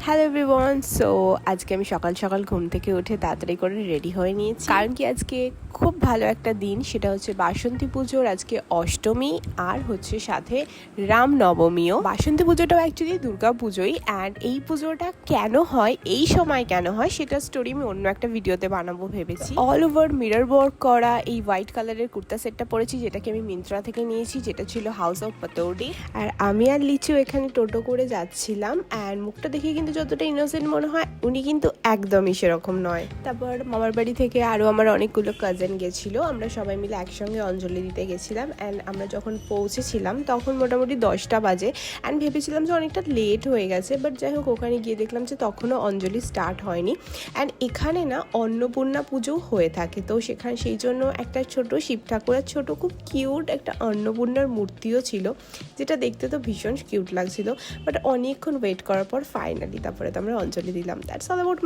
Hello everyone, so আজকে আমি সকাল সকাল ঘুম থেকে উঠে তাড়াতাড়ি করে রেডি হয়ে নিয়েছি, কারণ কি আজকে খুব ভালো একটা দিন। সেটা হচ্ছে বাসন্তী পুজোর আজকে অষ্টমী, আর হচ্ছে সাথে রামনবমীও। বাসন্তী পুজোটাও অ্যাকচুয়ালি দুর্গা পুজোই, অ্যান্ড এই পুজোটা কেন হয়, এই সময় কেন হয়, সেটা স্টোরি আমি অন্য একটা ভিডিওতে বানাবো ভেবেছি। অল ওভার মিরর ওয়ার্ক করা এই হোয়াইট কালারের কুর্তা সেটটা পরেছি, যেটাকে আমি মিন্ত্রা থেকে নিয়েছি, যেটা ছিল হাউস অফ পাতৌডি। আর আমি আর লিচু এখানে টোটো করে যাচ্ছিলাম, অ্যান্ড মুখটা দেখে কিন্তু যতটা ইনোসেন্ট মনে হয়, উনি কিন্তু একদমই সেরকম নয়। তারপর মামার বাড়ি থেকে আরও আমার অনেকগুলো কাজিন গেছিলো, আমরা সবাই মিলে একসঙ্গে অঞ্জলি দিতে গেছিলাম। অ্যান্ড আমরা যখন পৌঁছেছিলাম তখন মোটামুটি 10টা বাজে, অ্যান্ড ভেবেছিলাম যে অনেকটা লেট হয়ে গেছে, বাট যাই হোক ওখানে গিয়ে দেখলাম যে তখনও অঞ্জলি স্টার্ট হয়নি। অ্যান্ড এখানে না অন্নপূর্ণা পুজো হয়ে থাকে, তো সেখানে সেই জন্য একটা ছোট শিব ঠাকুরের ছোট খুব কিউট একটা অন্নপূর্ণার মূর্তিও ছিল, যেটা দেখতে তো ভীষণ কিউট লাগছিল। বাট অনেকক্ষণ ওয়েট করার পর ফাইনালি তারপরে তো আমরা অঞ্জলি দিলাম। That's all about